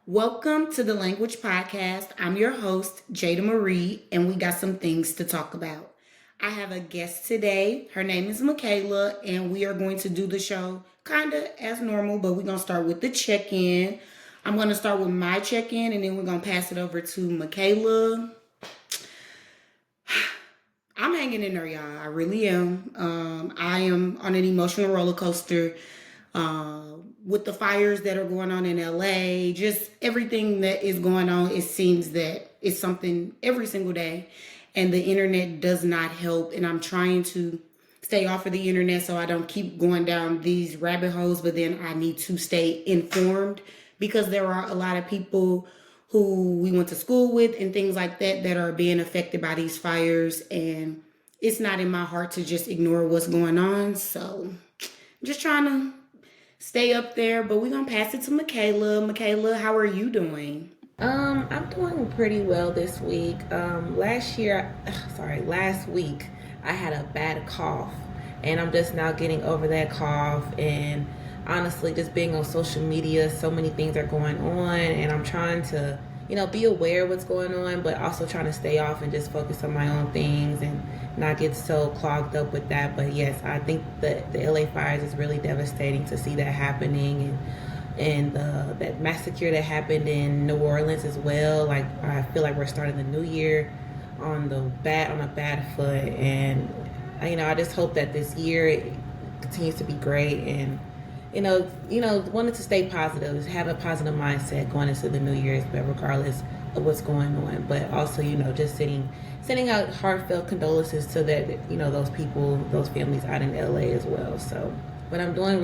Welcome to the Language Podcast. I'm your host, Jada Marie, and we got some things to talk about. I have a guest today. Her name is Michala, and we are going to do the show kind of as normal, but we're going to start with the check in. I'm going to start with my check in, and then we're going to pass it over to Michala. I'm hanging in there, y'all. I really am. I am on an emotional roller coaster with the fires that are going on in LA, just everything that is going on. It seems that it's something every single day, and the internet does not help. And I'm trying to stay off of the internet so I don't keep going down these rabbit holes, but then I need to stay informed because there are a lot of people who we went to school with and things like that that are being affected by these fires, and it's not in my heart to just ignore what's going on. So I'm just trying to stay up there, but we're gonna pass it to Michala. Michala, how are you doing? I'm doing pretty well this week. Last week I had a bad cough, and I'm just now getting over that cough. And honestly, just being on social media, so many things are going on, and I'm trying to, be aware of what's going on, but also trying to stay off and just focus on my own things and not get so clogged up with that. But yes, I think that the LA fires is really devastating to see that happening, and that massacre that happened in New Orleans as well. Like, I feel like we're starting the new year on a bad foot, and I just hope that this year continues to be great, and wanted to stay positive, have a positive mindset going into the New Year's, but regardless of what's going on. But also, just sending out heartfelt condolences to those people, those families out in LA as well. So, but I'm doing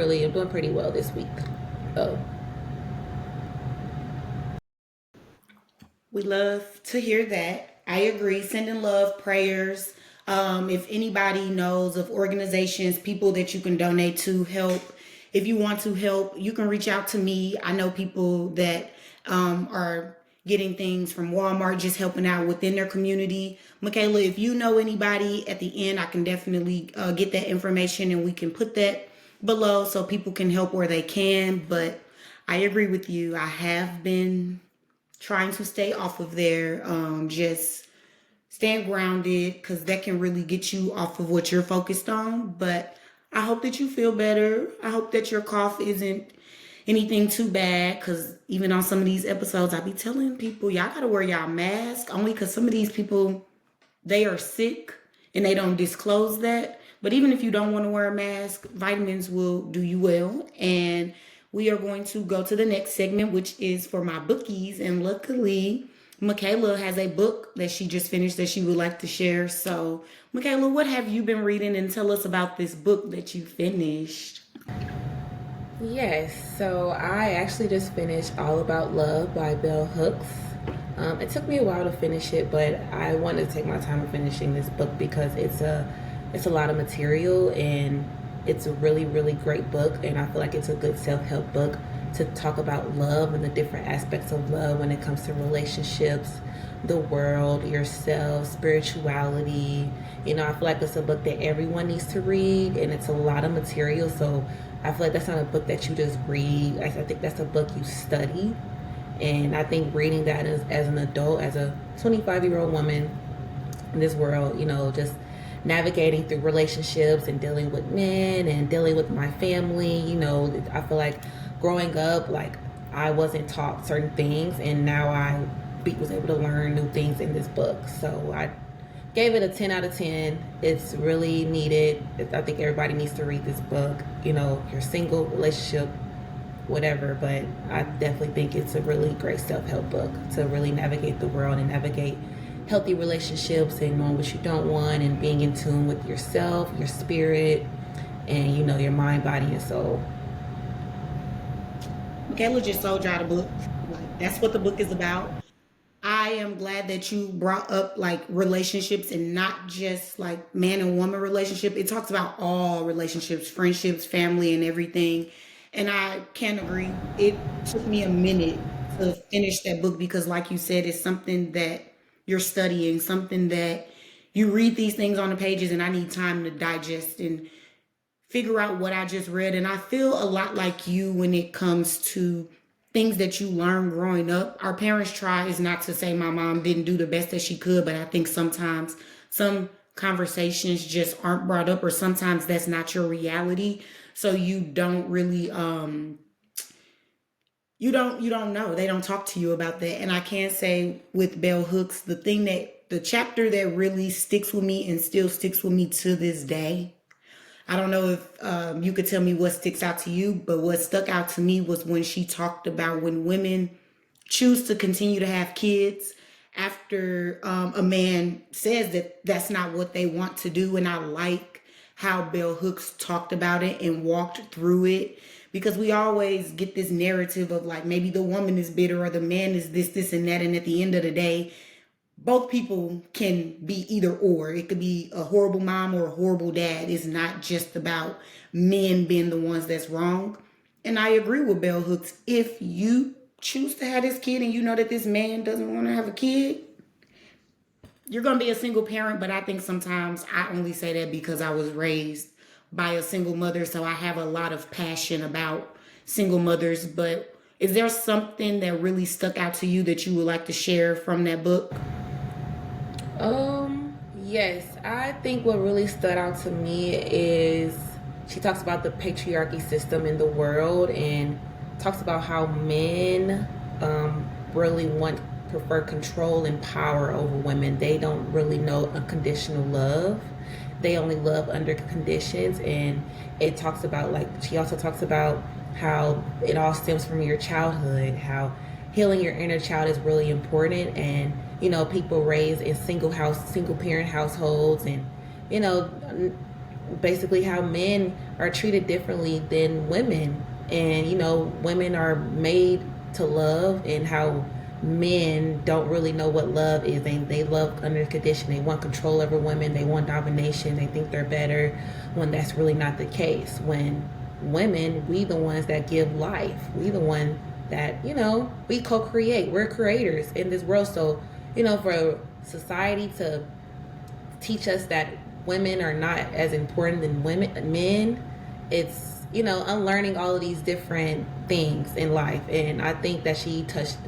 pretty well this week. Oh. We love to hear that. I agree. Sending love, prayers. If anybody knows of organizations, people that you can donate to, help. If you want to help, you can reach out to me. I know people that are getting things from Walmart, just helping out within their community. Michala, if you know anybody at the end, I can definitely get that information and we can put that below so people can help where they can. But I agree with you. I have been trying to stay off of there, just staying grounded, because that can really get you off of what you're focused on. But I hope that you feel better. I hope that your cough isn't anything too bad, because even on some of these episodes, I be telling people, y'all gotta wear y'all mask, only because some of these people, they are sick and they don't disclose that. But even if you don't want to wear a mask, vitamins will do you well. And we are going to go to the next segment, which is for my bookies. And luckily, Michala has a book that she just finished that she would like to share. So, Michala, what have you been reading, and tell us about this book that you finished? Yes, so I actually just finished All About Love by Bell Hooks. It took me a while to finish it, but I wanted to take my time in finishing this book because it's a lot of material, and it's a really, really great book, and I feel like it's a good self-help book to talk about love and the different aspects of love when it comes to relationships, the world, yourself, spirituality. I feel like it's a book that everyone needs to read, and it's a lot of material, so I feel like that's not a book that you just read. I think that's a book you study, and I think reading that as an adult, as a 25-year-old woman in this world, just navigating through relationships and dealing with men and dealing with my family. I feel like growing up, like, I wasn't taught certain things, and now I was able to learn new things in this book. So I gave it a 10 out of 10. It's really needed. I think everybody needs to read this book. If you're single, relationship, whatever, but I definitely think it's a really great self-help book to really navigate the world and navigate healthy relationships and knowing what you don't want and being in tune with yourself, your spirit, and your mind, body, and soul. Michala just sold y'all the book. Like, that's what the book is about. I am glad that you brought up like relationships and not just like man and woman relationship. It talks about all relationships, friendships, family, and everything. And I can agree. It took me a minute to finish that book because, like you said, it's something that you're studying, something that you read these things on the pages, and I need time to digest and figure out what I just read. And I feel a lot like you when it comes to things that you learn growing up. Our parents try, is not to say my mom didn't do the best that she could, but I think sometimes some conversations just aren't brought up, or sometimes that's not your reality. So you don't really you don't know. They don't talk to you about that. And I can say with Bell Hooks, the chapter that really sticks with me and still sticks with me to this day. I don't know if you could tell me what sticks out to you, but what stuck out to me was when she talked about when women choose to continue to have kids after a man says that that's not what they want to do. And I like how Bell Hooks talked about it and walked through it, because we always get this narrative of like maybe the woman is bitter or the man is this, and that. And at the end of the day, both people can be either or. It could be a horrible mom or a horrible dad. It's not just about men being the ones that's wrong. And I agree with Bell Hooks. If you choose to have this kid and you know that this man doesn't want to have a kid, you're going to be a single parent. But I think sometimes I only say that because I was raised by a single mother. So I have a lot of passion about single mothers. But is there something that really stuck out to you that you would like to share from that book? Yes, I think what really stood out to me is she talks about the patriarchy system in the world and talks about how men really prefer control and power over women. They don't really know unconditional love. They only love under conditions. And it talks about, like, she also talks about how it all stems from your childhood, how healing your inner child is really important. And people raised in single parent households, and basically how men are treated differently than women. And women are made to love, and how men don't really know what love is. They love under condition. They want control over women. They want domination. They think they're better, when that's really not the case. When women, we the ones that give life. We the one that, we co-create. We're creators in this world. So, for society to teach us that women are not as important than men, it's, unlearning all of these different things in life. And I think that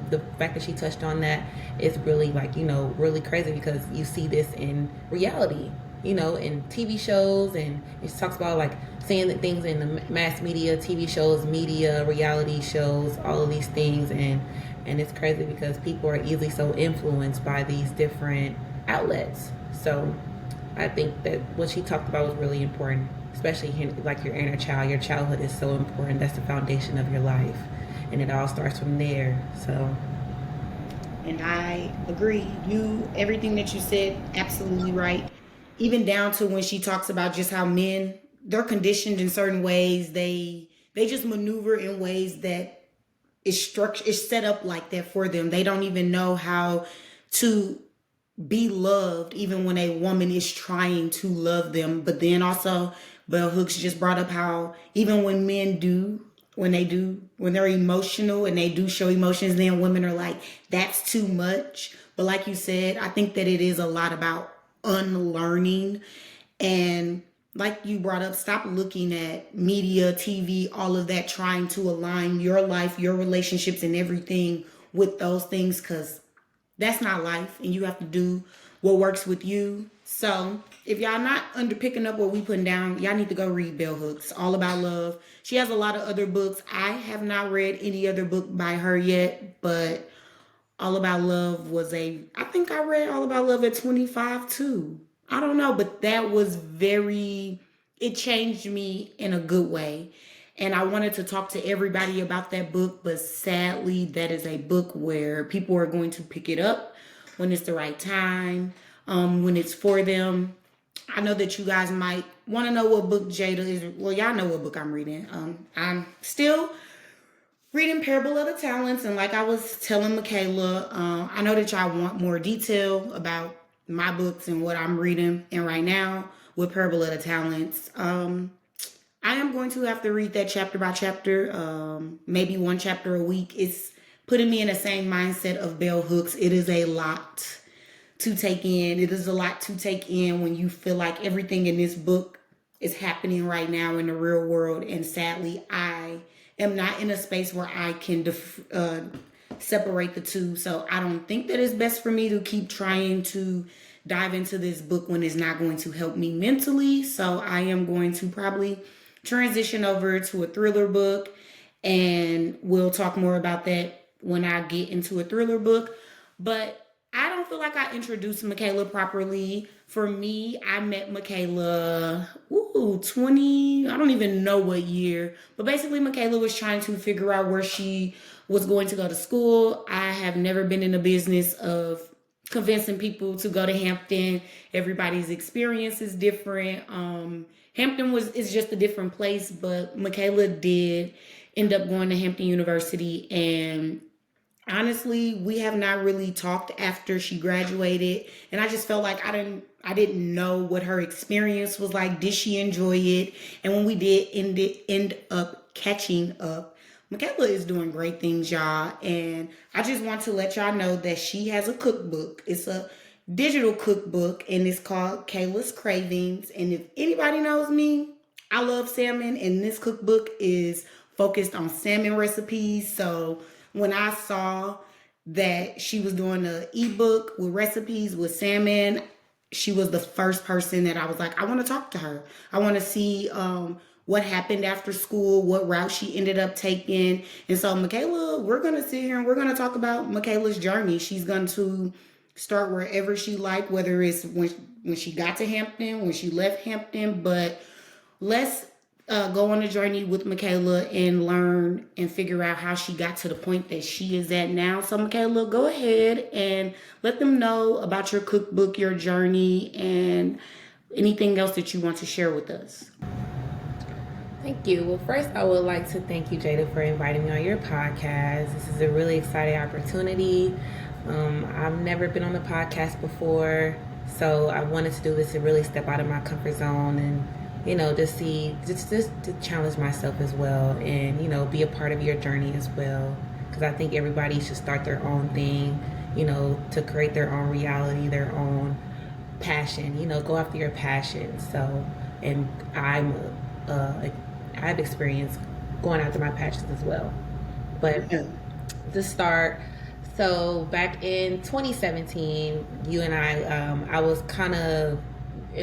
the fact that she touched on that is really, like, really crazy, because you see this in reality, in TV shows. And she talks about, like, seeing the things in the mass media, TV shows, media, reality shows, all of these things. And it's crazy because people are easily so influenced by these different outlets. So I think that what she talked about was really important, especially like your inner child. Your childhood is so important. That's the foundation of your life, and it all starts from there. So, And I agree. Everything that you said, absolutely right. Even down to when she talks about just how men, they're conditioned in certain ways. They just maneuver in ways that is set up like that for them. They don't even know how to be loved, even when a woman is trying to love them. But then also, Bell Hooks just brought up how even when men when they're emotional and they do show emotions, then women are like, that's too much. But like you said, I think that it is a lot about unlearning. And like you brought up, stop looking at media, TV, all of that, trying to align your life, your relationships, and everything with those things, because that's not life, and you have to do what works with you. So if y'all not under picking up what we putting down, y'all need to go read Bell Hooks, All About Love. She has a lot of other books. I have not read any other book by her yet, but All About Love I think I read All About Love at 25 too. I don't know, but that was it changed me in a good way. And I wanted to talk to everybody about that book, but sadly, that is a book where people are going to pick it up when it's the right time, when it's for them. I know that you guys might want to know what book Jada is. Well, y'all know what book I'm reading. I'm still reading Parable of the Talents, and like I was telling Michala, I know that y'all want more detail about my books and what I'm reading. And right now, with Parable of the Talents, I am going to have to read that chapter by chapter, maybe one chapter a week. It's putting me in the same mindset of Bell Hooks. It is a lot to take in. It is a lot to take in when you feel like everything in this book is happening right now in the real world. And sadly, I am not in a space where I can separate the two. So I don't think that it's best for me to keep trying to dive into this book when it's not going to help me mentally. So I am going to probably transition over to a thriller book, and we'll talk more about that when I get into a thriller book. But I don't feel like I introduced Michala properly. For me, I met Michala, 20, I don't even know what year. But basically, Michala was trying to figure out where she was going to go to school. I have never been in the business of convincing people to go to Hampton. Everybody's experience is different. Hampton is just a different place, but Michala did end up going to Hampton University, and honestly, we have not really talked after she graduated, and I just felt like I didn't know what her experience was like. Did she enjoy it? And when we did end up catching up, Michala is doing great things, y'all. And I just want to let y'all know that she has a cookbook. It's a digital cookbook, and it's called Kayla's Cravings. And if anybody knows me, I love salmon, and this cookbook is focused on salmon recipes. So when I saw that she was doing an ebook with recipes with salmon, she was the first person that I was like, I want to talk to her. I want to see what happened after school, what route she ended up taking. And so Michala, we're going to sit here and we're going to talk about Michala's journey. She's going to start wherever she liked, whether it's when she got to Hampton, when she left Hampton. But let's go on a journey with Michala and learn and figure out how she got to the point that she is at now. So Michala, go ahead and let them know about your cookbook, your journey, and anything else that you want to share with us. Thank you. Well, first, I would like to thank you, Jada, for inviting me on your podcast. This is a really exciting opportunity. I've never been on the podcast before, so I wanted to do this to really step out of my comfort zone and, just to challenge myself as well, and, be a part of your journey as well. Because I think everybody should start their own thing, to create their own reality, their own passion, go after your passion. So, and I've experienced going after my passions as well. But to start, so back in 2017, you and I was kind of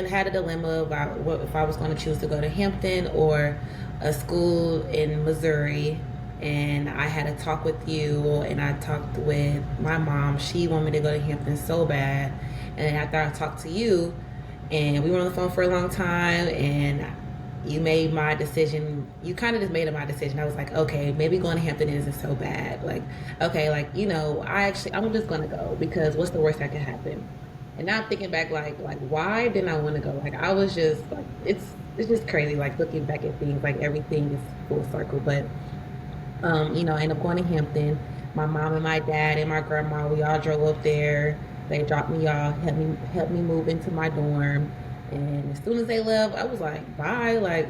had a dilemma about if I was going to choose to go to Hampton or a school in Missouri. And I had a talk with you, and I talked with my mom. She wanted me to go to Hampton so bad. And after I talked to you, and we were on the phone for a long time, and you made my decision. You kind of just made my decision. I was like, okay, maybe going to Hampton isn't so bad. Like, okay, I'm just going to go, because what's the worst that could happen? And now I'm thinking back, like why didn't I want to go? Like, I was just like, it's just crazy. Like, looking back at things, like everything is full circle. But, I ended up going to Hampton. My mom and my dad and my grandma, we all drove up there. They dropped me off, helped me move into my dorm. And as soon as they left, I was like, bye. Like,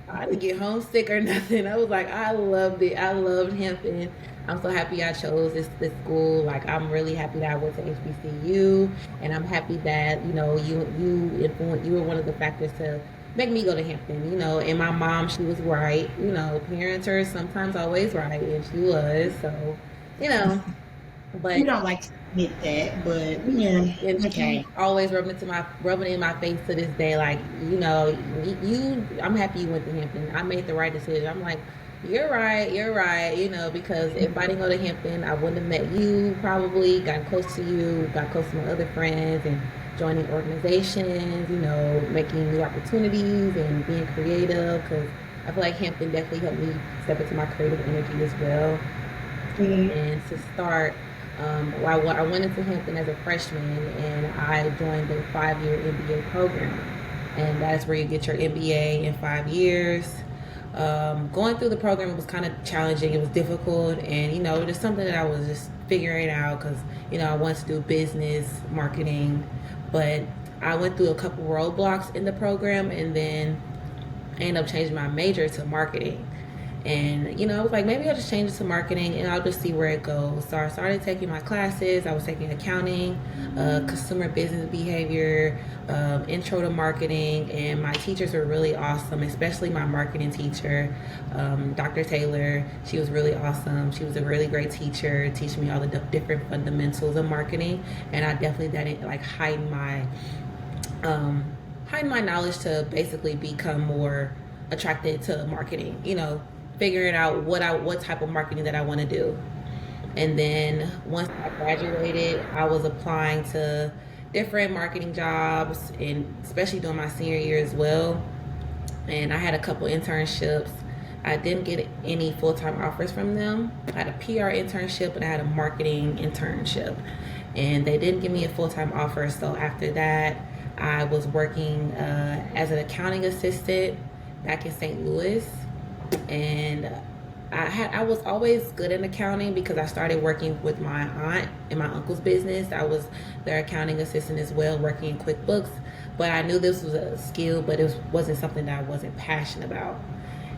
I didn't get homesick or nothing. I was like, I loved it. I loved Hampton. I'm so happy I chose this school. Like, I'm really happy that I went to HBCU, and I'm happy that, you were one of the factors to make me go to Hampton, and my mom, she was right. Parents are sometimes always right, and she was. So, but You don't like to admit that, but yeah, and okay. she always rubbing it in my face to this day. Like, I'm happy you went to Hampton. I made the right decision. I'm like, you're right, because if I didn't go to Hampton, I wouldn't have met you, probably, got close to you, got close to my other friends, and joining organizations, making new opportunities and being creative, because I feel like Hampton definitely helped me step into my creative energy as well. Mm-hmm. And to start, I went into Hampton as a freshman, and I joined the 5-year MBA program. And that's where you get your MBA in 5 years. Going through the program was kind of challenging. It was difficult, and just something that I was just figuring out, because I wanted to do business marketing, but I went through a couple roadblocks in the program, and then I ended up changing my major to marketing. And, I was like, maybe I'll just change it to marketing and I'll just see where it goes. So I started taking my classes. I was taking accounting, consumer business behavior, intro to marketing. And my teachers were really awesome, especially my marketing teacher, Dr. Taylor. She was really awesome. She was a really great teacher, teaching me all the different fundamentals of marketing. And I definitely didn't like heighten my knowledge to basically become more attracted to marketing, figuring out what type of marketing that I want to do. And then once I graduated, I was applying to different marketing jobs, and especially during my senior year as well. And I had a couple internships. I didn't get any full-time offers from them. I had a PR internship and I had a marketing internship. And they didn't give me a full-time offer. So after that, I was working as an accounting assistant back in St. Louis. And I was always good in accounting because I started working with my aunt and my uncle's business. I was their accounting assistant as well, working in QuickBooks. But I knew this was a skill, but it wasn't something that I wasn't passionate about.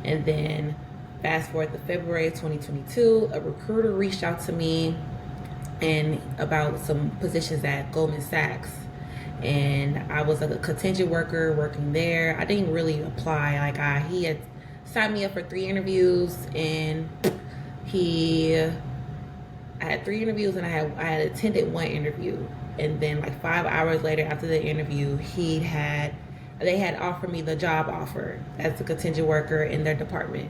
And then fast forward to February 2022, a recruiter reached out to me and about some positions at Goldman Sachs. And I was a contingent worker working there. I didn't really apply. He had signed me up for 3 interviews, and I had 3 interviews, and I had attended 1 interview. And then 5 hours later after the interview, they had offered me the job offer as a contingent worker in their department.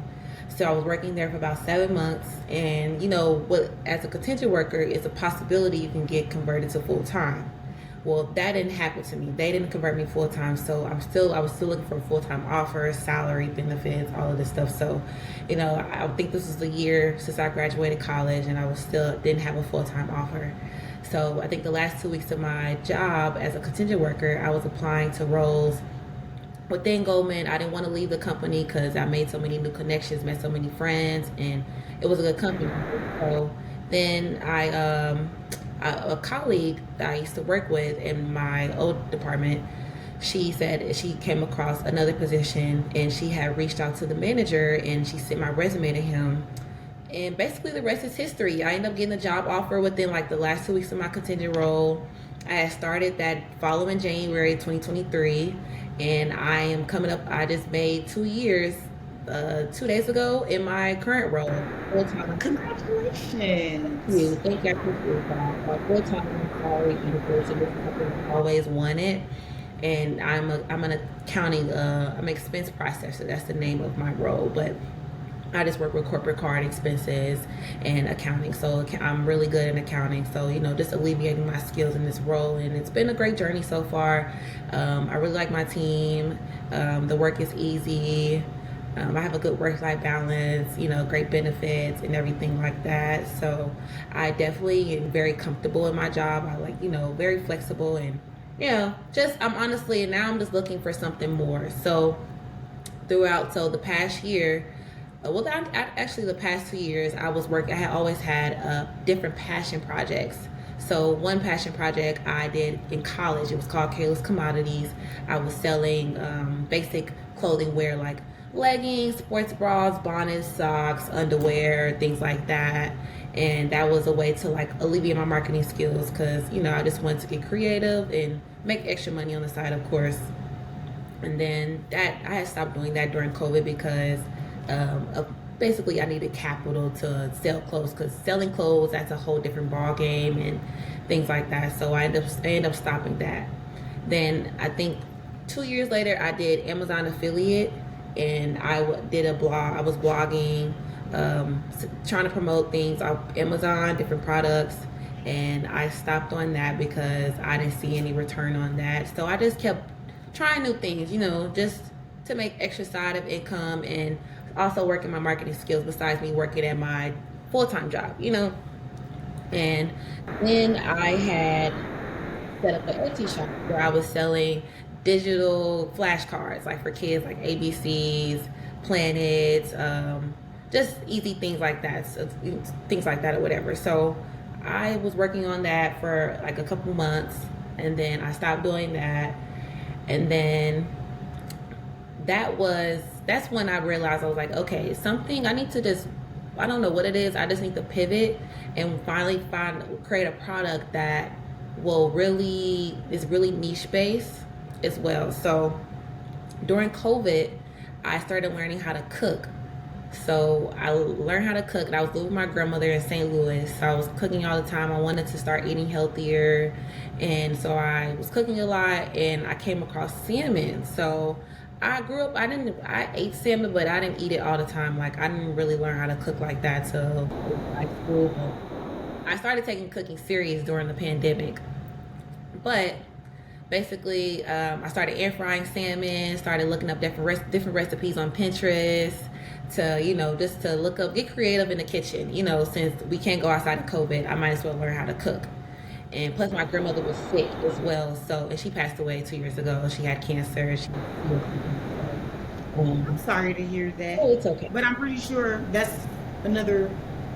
So I was working there for about 7 months, and as a contingent worker, it's a possibility you can get converted to full time. Well, that didn't happen to me. They didn't convert me full time, so I was still looking for a full time offer, salary, benefits, all of this stuff. So, I think this was the year since I graduated college, and I didn't have a full time offer. So I think the last 2 weeks of my job as a contingent worker, I was applying to roles within Goldman. I didn't want to leave the company because I made so many new connections, met so many friends, and it was a good company. So then a colleague that I used to work with in my old department, she said she came across another position and she had reached out to the manager and she sent my resume to him. And basically the rest is history. I ended up getting a job offer within the last 2 weeks of my contingent role. I had started that following January 2023, and I am coming up, I just made 2 years 2 days ago in my current role, full-time. Congratulations. Thank you. I appreciate that. Full-time salary increase, and this is something I always wanted. And I'm an accounting, I'm an expense processor. That's the name of my role, but I just work with corporate card expenses and accounting. So I'm really good in accounting. So, just alleviating my skills in this role. And it's been a great journey so far. I really like my team. The work is easy. I have a good work-life balance, great benefits and everything like that. So I definitely am very comfortable in my job. I very flexible, and, now I'm just looking for something more. So the past year, the past 2 years, I had always had different passion projects. So one passion project I did in college, it was called Careless Commodities. I was selling basic clothing wear like leggings, sports bras, bonnets, socks, underwear, things like that. And that was a way to alleviate my marketing skills because, I just wanted to get creative and make extra money on the side, of course. And then I had stopped doing that during COVID because basically I needed capital to sell clothes, because selling clothes, that's a whole different ball game and things like that. So I ended up stopping that. Then I think 2 years later, I did Amazon affiliate, and I did a blog. I was blogging, trying to promote things on Amazon, different products, and I stopped on that because I didn't see any return on that. So I just kept trying new things, just to make extra side of income and also working my marketing skills besides me working at my full-time job, And then I had set up an Etsy shop where I was selling digital flashcards, for kids, ABCs, planets, just easy things like that, or whatever. So I was working on that for a couple months, and then I stopped doing that. And then that was that's when I realized I was like, okay, something I need to just, I don't know what it is. I just need to pivot and finally create a product that will really is really niche based as well. So during COVID, I started learning how to cook. So I learned how to cook, and I was living with my grandmother in St. Louis. So I was cooking all the time. I wanted to start eating healthier, and so I was cooking a lot. And I came across salmon. So I grew up. I ate salmon, but I didn't eat it all the time. Like I didn't really learn how to cook like that till high school. I started taking cooking serious during the pandemic, but basically I started air frying salmon, started looking up different recipes on Pinterest to, just to look up, get creative in the kitchen. Since we can't go outside of COVID, I might as well learn how to cook. And plus my grandmother was sick as well, and she passed away 2 years ago. She had cancer. I'm sorry to hear that. Oh, it's okay. But I'm pretty sure that's another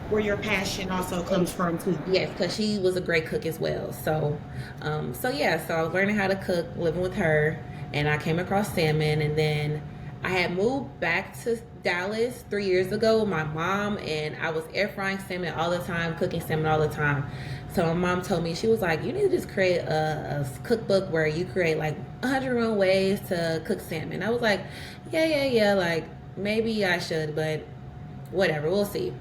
where your passion also comes from too. Yes, because she was a great cook as well. So yeah, so I was learning how to cook, living with her, and I came across salmon, and then I had moved back to Dallas 3 years ago with my mom, and I was air frying salmon all the time, cooking salmon all the time. So my mom told me, she was like, you need to just create a cookbook where you create like 101 ways to cook salmon. I was like, yeah, like maybe I should, but whatever, we'll see.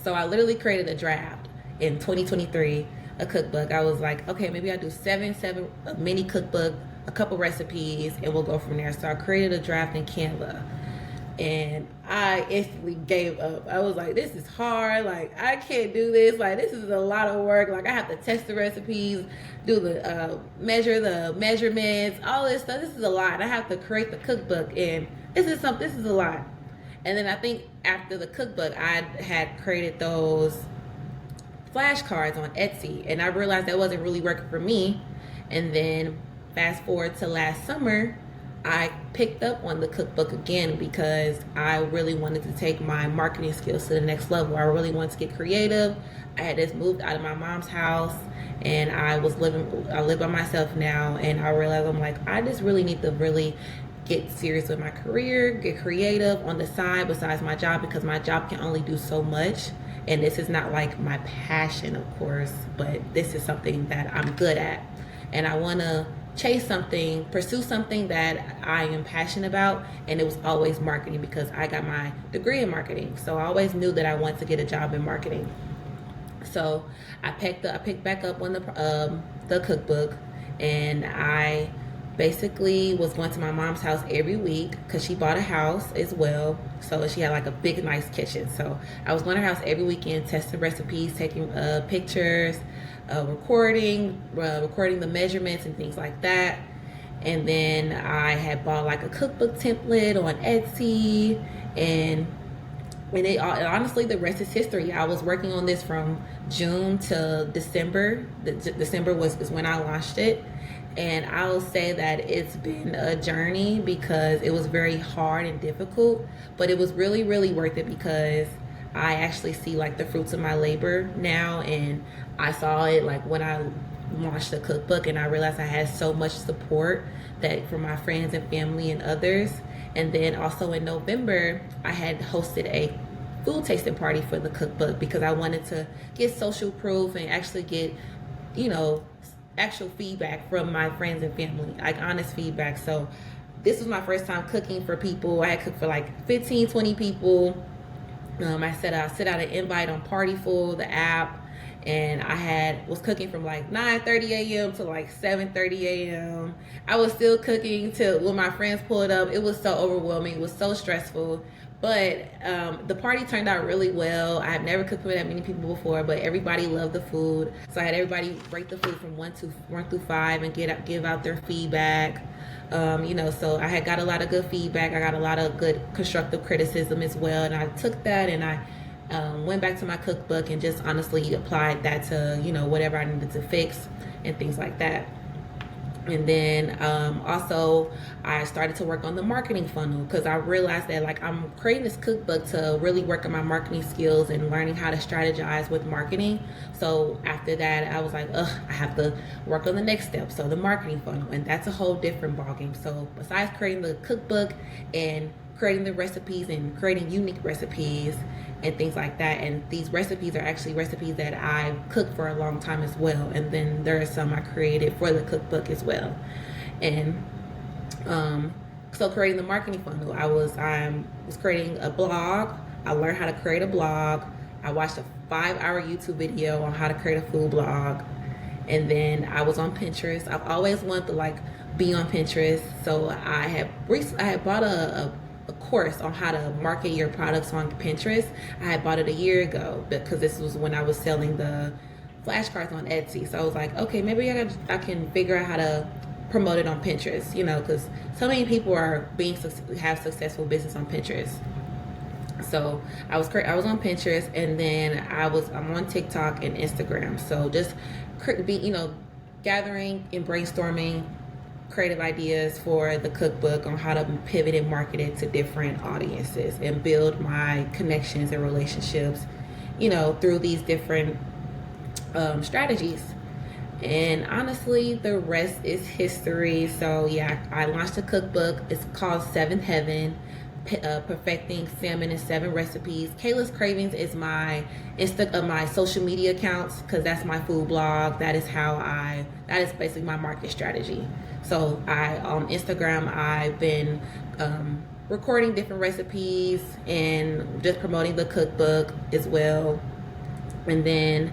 So I literally created a draft in 2023, a cookbook. I was like, okay, maybe I'll do seven a mini cookbook, a couple recipes, and we'll go from there. So I created a draft in Canva, and I instantly gave up. I was like, this is hard. Like, I can't do this. Like, this is a lot of work. Like, I have to test the recipes, do the measure the measurements, all this stuff. This is a lot. I have to create the cookbook, and this is a lot. And then I think after the cookbook, I had created those flashcards on Etsy, and I realized that wasn't really working for me. And then fast forward to last summer, I picked up on the cookbook again because I really wanted to take my marketing skills to the next level. I really wanted to get creative. I had just moved out of my mom's house, and I live by myself now, and I realized I'm like, I just really need to really get serious with my career, get creative on the side besides my job, because my job can only do so much. And this is not like my passion, of course, but this is something that I'm good at. And I want to pursue something that I am passionate about. And it was always marketing, because I got my degree in marketing. So I always knew that I wanted to get a job in marketing. So I picked back up on the cookbook, and I basically was going to my mom's house every week because she bought a house as well. So she had like a big, nice kitchen. So I was going to her house every weekend, testing recipes, taking pictures, recording the measurements and things like that. And then I had bought like a cookbook template on Etsy, and honestly, the rest is history. I was working on this from June to December. December is when I launched it. And I will say that it's been a journey because it was very hard and difficult, but it was really, really worth it because I actually see like the fruits of my labor now. And I saw it like when I launched the cookbook, and I realized I had so much support that from my friends and family and others. And then also in November, I had hosted a food tasting party for the cookbook because I wanted to get social proof and actually get, actual feedback from my friends and family, like honest feedback. So this was my first time cooking for people. I had cooked for like 15, 20 people. I sent out an invite on Partyful, the app, and I was cooking from like 9:30 a.m. to like 7:30 a.m. I was still cooking till when my friends pulled up. It was so overwhelming. It was so stressful. But the party turned out really well. I have never cooked for that many people before, but everybody loved the food. So I had everybody rate the food from 1 through 5 and give out their feedback. So I had got a lot of good feedback. I got a lot of good constructive criticism as well, and I took that and I went back to my cookbook and just honestly applied that to whatever I needed to fix and things like that. And then also I started to work on the marketing funnel because I realized that like I'm creating this cookbook to really work on my marketing skills and learning how to strategize with marketing. So after that, I was like, I have to work on the next step. So the marketing funnel, and that's a whole different ballgame. So besides creating the cookbook and creating the recipes and creating unique recipes and things like that. And these recipes are actually recipes that I've cooked for a long time as well. And then there are some I created for the cookbook as well. And so creating the marketing funnel, I was creating a blog. I learned how to create a blog. I watched a 5-hour YouTube video on how to create a food blog. And then I was on Pinterest. I've always wanted to like be on Pinterest. So I had bought a course on how to market your products on Pinterest. I had bought it a year ago because this was when I was selling the flashcards on Etsy. So I was like, okay, maybe I can figure out how to promote it on Pinterest, because so many people are have successful business on Pinterest. So I was on Pinterest, and then I'm on TikTok and Instagram. So just gathering and brainstorming creative ideas for the cookbook on how to pivot and market it to different audiences and build my connections and relationships, through these different strategies. And honestly, the rest is history. So yeah, I launched a cookbook. It's called Seventh Heaven, Perfecting Salmon in 7 Recipes. Kayla's Cravings is my my social media accounts, because that's my food blog. That is basically my market strategy. So on Instagram, I've been recording different recipes and just promoting the cookbook as well. And then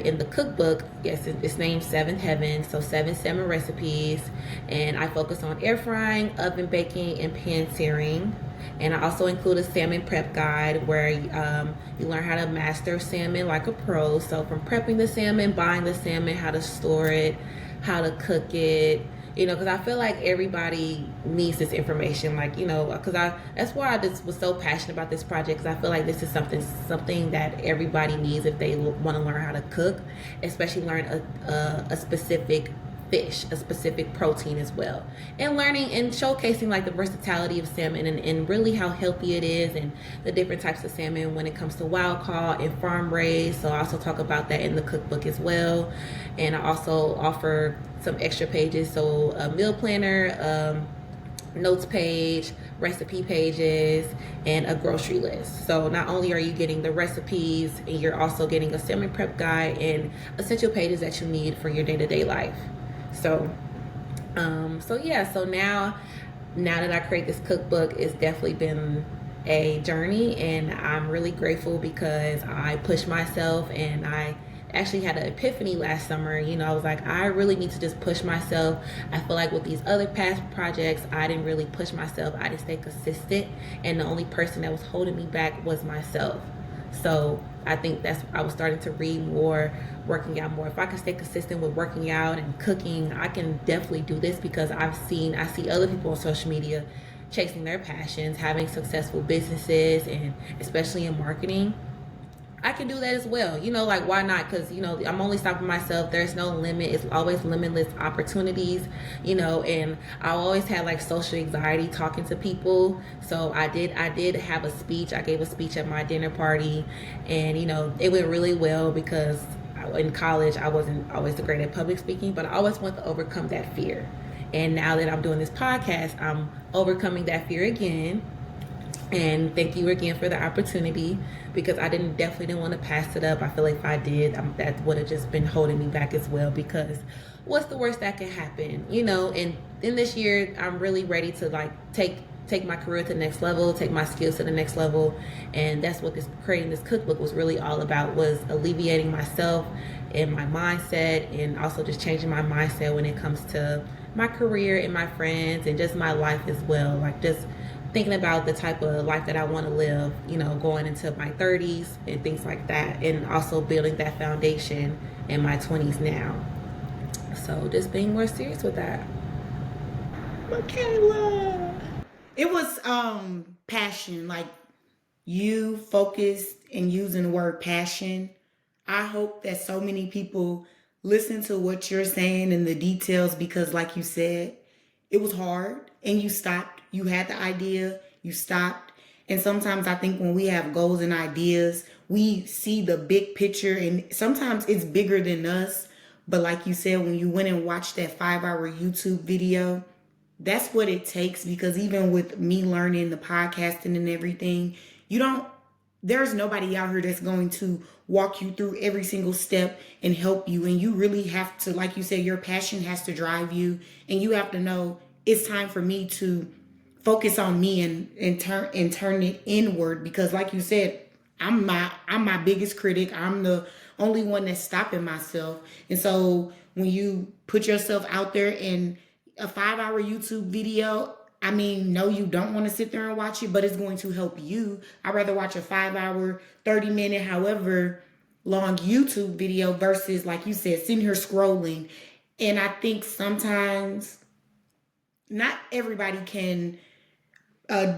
in the cookbook, yes, it's named Seventh Heaven, so 7 salmon recipes. And I focus on air frying, oven baking, and pan searing. And I also include a salmon prep guide where you learn how to master salmon like a pro. So from prepping the salmon, buying the salmon, how to store it, how to cook it, because I feel like everybody needs this information, that's why I just was so passionate about this project, because I feel like this is something that everybody needs if they want to learn how to cook, especially learn a specific fish, a specific protein as well, and learning and showcasing like the versatility of salmon and really how healthy it is, and the different types of salmon when it comes to wild caught and farm raised. So I also talk about that in the cookbook as well. And I also offer some extra pages, so a meal planner, notes page, recipe pages, and a grocery list. So not only are you getting the recipes, and you're also getting a salmon prep guide and essential pages that you need for your day-to-day life. So now that I create this cookbook, it's definitely been a journey, and I'm really grateful because I pushed myself, and I actually had an epiphany last summer. I was like, I really need to just push myself. I feel like with these other past projects, I didn't really push myself. I didn't stay consistent, and the only person that was holding me back was myself. So I think I was starting to read more, working out more. If I can stay consistent with working out and cooking, I can definitely do this, because I see other people on social media chasing their passions, having successful businesses, and especially in marketing. I can do that as well. Why not? Because, I'm only stopping myself. There's no limit. It's always limitless opportunities, and I always had like social anxiety talking to people. So I did have a speech. I gave a speech at my dinner party, and, it went really well, because in college, I wasn't always great at public speaking, but I always want to overcome that fear. And now that I'm doing this podcast, I'm overcoming that fear again. And thank you again for the opportunity, because I definitely didn't want to pass it up. I feel like if I did, that would have just been holding me back as well, because what's the worst that can happen? And in this year, I'm really ready to like take my career to the next level, take my skills to the next level. And that's what creating this cookbook was really all about, was alleviating myself and my mindset, and also just changing my mindset when it comes to my career and my friends and just my life as well. Like just thinking about the type of life that I want to live, going into my 30s and things like that, and also building that foundation in my 20s now. So just being more serious with that. Michala. It was passion, like you focused and using the word passion. I hope that so many people listen to what you're saying and the details, because like you said, it was hard, and you stopped. You had the idea, you stopped. And sometimes I think when we have goals and ideas, we see the big picture, and sometimes it's bigger than us. But like you said, when you went and watched that 5-hour YouTube video, that's what it takes, because even with me learning the podcasting and everything, you don't, there's nobody out here that's going to walk you through every single step and help you. And you really have to, like you said, your passion has to drive you. And you have to know it's time for me to focus on me and turn it inward. Because like you said, I'm my biggest critic. I'm the only one that's stopping myself. And so when you put yourself out there in a 5 hour YouTube video, I mean, no, you don't want to sit there and watch it, but it's going to help you. I'd rather watch a 5 hour, 30 minute, however long YouTube video versus, like you said, sitting here scrolling. And I think sometimes not everybody can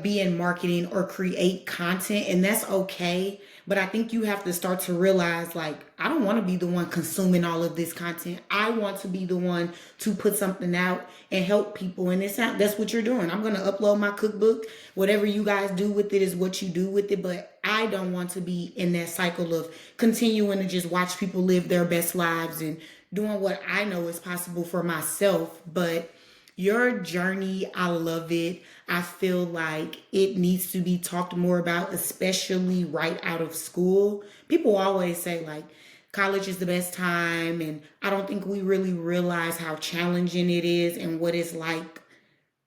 be in marketing or create content, and that's okay. But I think you have to start to realize, like, I don't want to be the one consuming all of this content. I want to be the one to put something out and help people. And it's not, that's what you're doing. I'm going to upload my cookbook. Whatever you guys do with it is what you do with it. But I don't want to be in that cycle of continuing to just watch people live their best lives and doing what I know is possible for myself. But your journey, I love it. I feel like it needs to be talked more about, especially right out of school. People always say, like, college is the best time, and I don't think we really realize how challenging it is and what it's like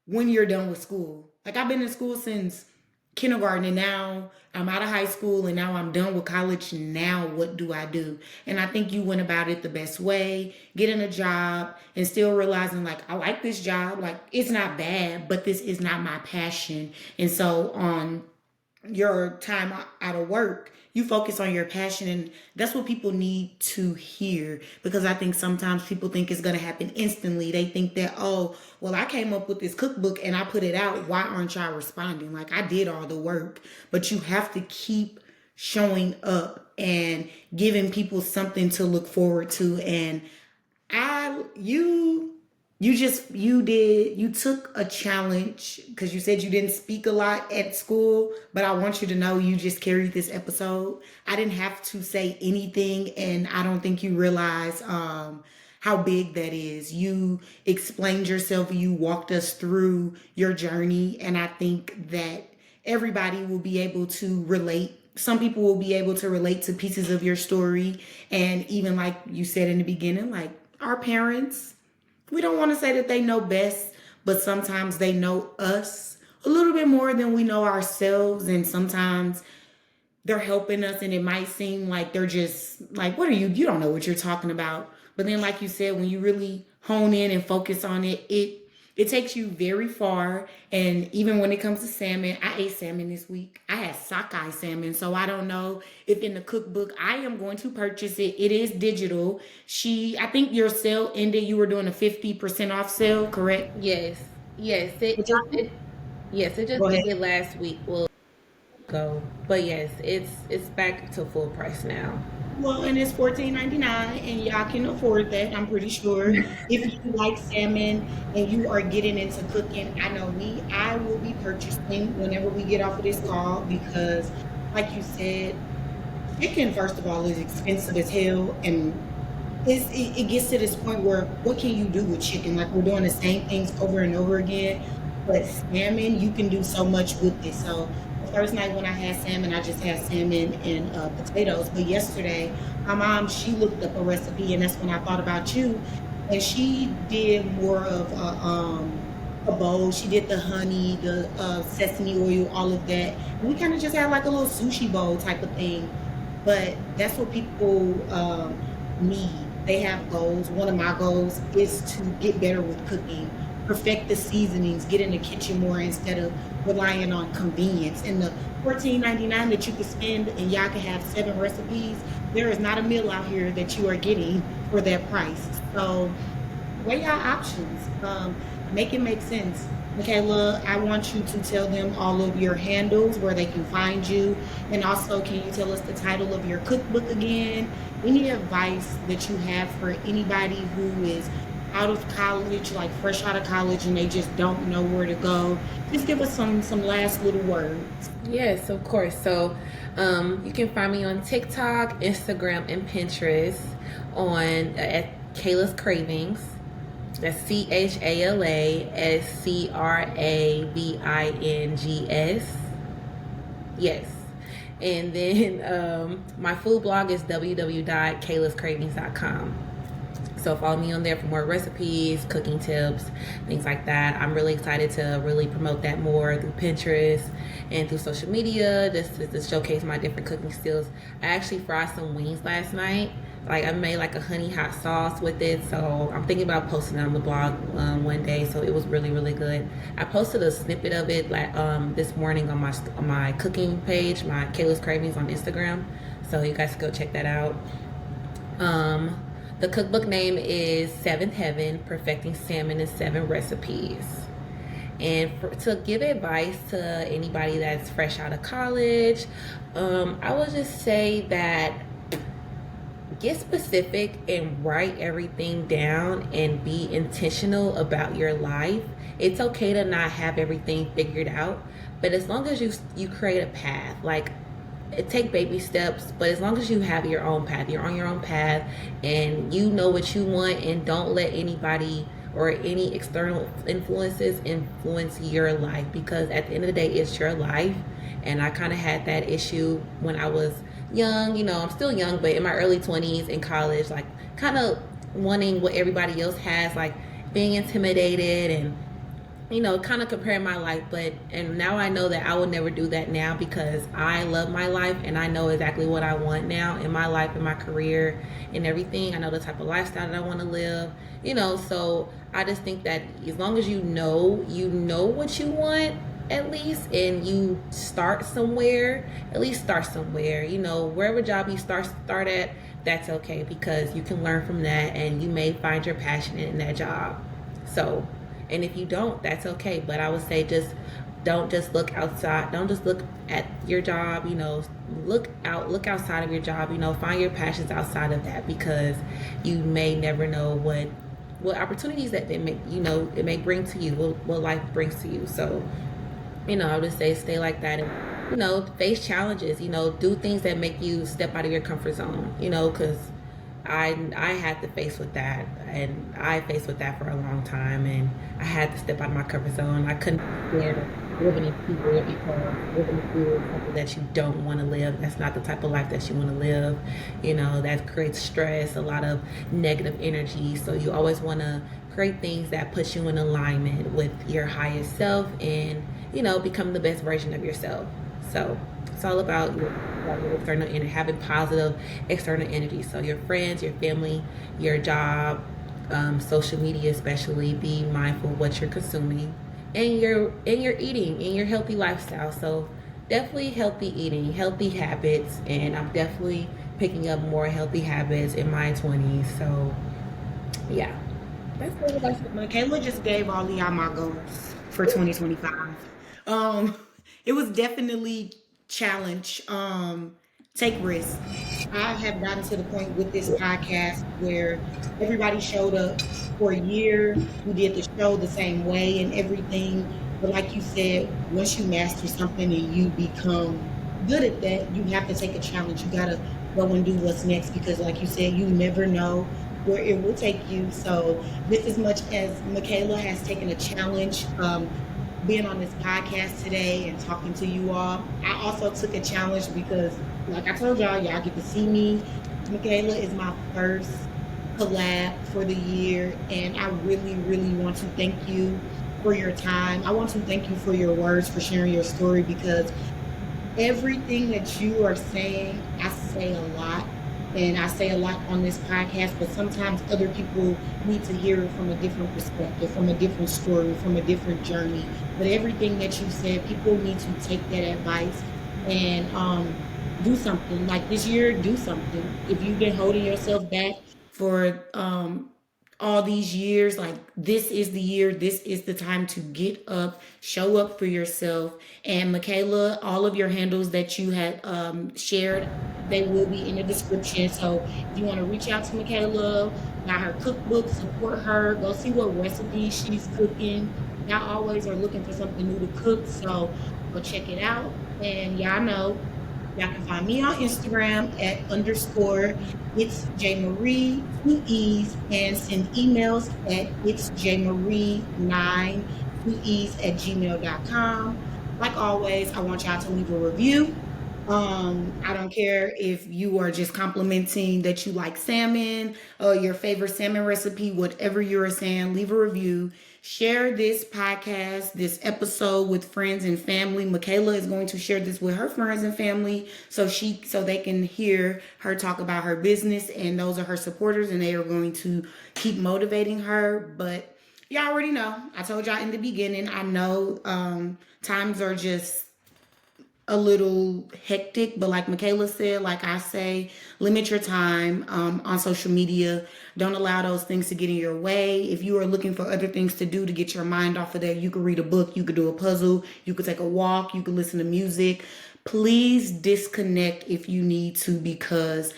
when you're done with school. Like, I've been in school since kindergarten, and now I'm out of high school, and now I'm done with college. Now what do I do? And I think you went about it the best way, getting a job and still realizing, like, I like this job, like, it's not bad, but this is not my passion. And so on your time out of work, you focus on your passion. And that's what people need to hear, because I think sometimes people think it's going to happen instantly. They think that, oh, well, I came up with this cookbook and I put it out, why aren't y'all responding? Like, I did all the work. But you have to keep showing up and giving people something to look forward to. And you took a challenge, because you said you didn't speak a lot at school, but I want you to know you just carried this episode. I didn't have to say anything, and I don't think you realize how big that is. You explained yourself, you walked us through your journey, and I think that everybody will be able to relate. Some people will be able to relate to pieces of your story. And even like you said in the beginning, like, our parents, we don't want to say that they know best, but sometimes they know us a little bit more than we know ourselves. And sometimes they're helping us, and it might seem like they're just like, what are you? You don't know what you're talking about. But then, like you said, when you really hone in and focus on it, it takes you very far. And even when it comes to salmon, I ate salmon this week. I had sockeye salmon. So I don't know if in the cookbook, I am going to purchase it. It is digital. I think your sale ended. You were doing a 50% off sale, correct? Yes, yes, yes, it just Go ahead. ended last week. Well, go, but yes, it's back to full price now. Well, and it's $14.99, and y'all can afford that, I'm pretty sure. If you like salmon and you are getting into cooking, I know me, I will be purchasing whenever we get off of this call, because, like you said, chicken, first of all, is expensive as hell. And it gets to this point where, what can you do with chicken? Like, we're doing the same things over and over again. But salmon, you can do so much with it. So the first night when I had salmon, I just had salmon and potatoes. But yesterday, my mom, she looked up a recipe, and that's when I thought about you. And she did more of a bowl. She did the honey, the sesame oil, all of that. And we kind of just had like a little sushi bowl type of thing. But that's what people need. They have goals. One of my goals is to get better with cooking, perfect the seasonings, get in the kitchen more instead of relying on convenience. And the $14.99 that you can spend and y'all can have 7 recipes, there is not a meal out here that you are getting for that price. So weigh your options. Make it make sense. Michala, I want you to tell them all of your handles, where they can find you. And also, can you tell us the title of your cookbook again? Any advice that you have for anybody who is out of college, like fresh out of college, and they just don't know where to go? Just give us some last little words. Yes, of course. So you can find me on TikTok, Instagram, and Pinterest at Kayla's Cravings. That's CHALASCRAVINGS. Yes. And then my food blog is www.kaylascravings.com. So follow me on there for more recipes, cooking tips, things like that. I'm really excited to really promote that more through Pinterest and through social media, just to showcase my different cooking skills. I actually fried some wings last night. Like I made like a honey hot sauce with it, so I'm thinking about posting it on the blog one day. So it was really really good. I posted a snippet of it like this morning on my cooking page, my Kayla's Cravings on Instagram. So you guys go check that out. The cookbook name is Seventh Heaven: Perfecting Salmon in 7 Recipes. And to give advice to anybody that's fresh out of college, I would just say that get specific and write everything down and be intentional about your life. It's okay to not have everything figured out, but as long as you create a path, like take baby steps, but as long as you have your own path, you're on your own path and you know what you want, and don't let anybody or any external influences influence your life, because at the end of the day it's your life. And I kind of had that issue when I was young. I'm still young, but in my early 20s in college, like kind of wanting what everybody else has, like being intimidated and kind of comparing my life. And now I know that I will never do that now, because I love my life and I know exactly what I want now in my life, in my career, and everything. I know the type of lifestyle that I want to live, so I just think that as long as you know what you want, at least, and you start somewhere, at least start somewhere, wherever job you start at, that's okay, because you can learn from that and you may find your passion in that job. So, and if you don't, that's okay. But I would say just don't just look outside. Don't just look at your job, look outside of your job, find your passions outside of that, because you may never know what opportunities that it may bring to you, what life brings to you. So, I would say stay like that, and face challenges, do things that make you step out of your comfort zone, because I had to face with that, and I faced with that for a long time, and I had to step out of my comfort zone. I couldn't stand living in fear, because living in fear is something that you don't want to live. That's not the type of life that you want to live. That creates stress, a lot of negative energy. So you always want to create things that put you in alignment with your highest self, and become the best version of yourself. So it's all about your external energy, having positive external energy. So your friends, your family, your job, social media especially, be mindful of what you're consuming, and your eating, and your healthy lifestyle. So definitely healthy eating, healthy habits, and I'm definitely picking up more healthy habits in my 20s. So yeah, that's what I said. Michaela just gave all of y'all my goals for 2025. Um, it was definitely challenge. Take risks. I have gotten to the point with this podcast where everybody showed up for a year. We did the show the same way and everything. But like you said, once you master something and you become good at that, you have to take a challenge. You gotta go and do what's next, because like you said, you never know where it will take you. So just as much as Michaela has taken a challenge, being on this podcast today and talking to you all, I also took a challenge because, like I told y'all get to see me. Michaela is my first collab for the year, and I really, really want to thank you for your time. I want to thank you for your words, for sharing your story, because everything that you are saying, I say a lot, and I say a lot on this podcast, but sometimes other people need to hear it from a different perspective, from a different story, from a different journey. But everything that you said, people need to take that advice and do something. Like this year, do something. If you've been holding yourself back for all these years, like this is the year, this is the time to get up, show up for yourself. And Michaela, all of your handles that you had shared, they will be in the description. So if you want to reach out to Michaela, buy her cookbook, support her, go see what recipes she's cooking. Y'all always are looking for something new to cook, so go check it out. And y'all know, Y'all can find me on Instagram at underscore it's J Marie, 2 E's, and send emails at it's J Marie 9, 2 E's at gmail.com. Like always, I want y'all to leave a review. I don't care if you are just complimenting that you like salmon or your favorite salmon recipe, whatever you're saying, leave a review. Share this podcast, this episode with friends and family. Michala is going to share this with her friends and family so they can hear her talk about her business, and those are her supporters and they are going to keep motivating her. But y'all already know. I told y'all in the beginning, I know times are just a little hectic, but like Michala said, like I say, limit your time on social media. Don't allow those things to get in your way. If you are looking for other things to do to get your mind off of that, you could read a book, you could do a puzzle, you could take a walk, you could listen to music. Please disconnect if you need to, because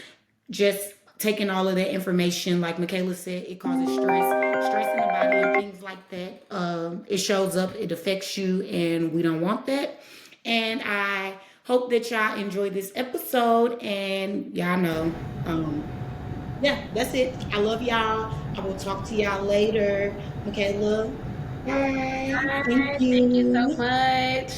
just taking all of that information, like Michala said, it causes stress in the body and things like that. It shows up, it affects you, and we don't want that. And I hope that y'all enjoyed this episode. And y'all know, yeah, that's it. I love y'all. I will talk to y'all later. Okay, love. Bye. Thank Bye. Thank you so you. much.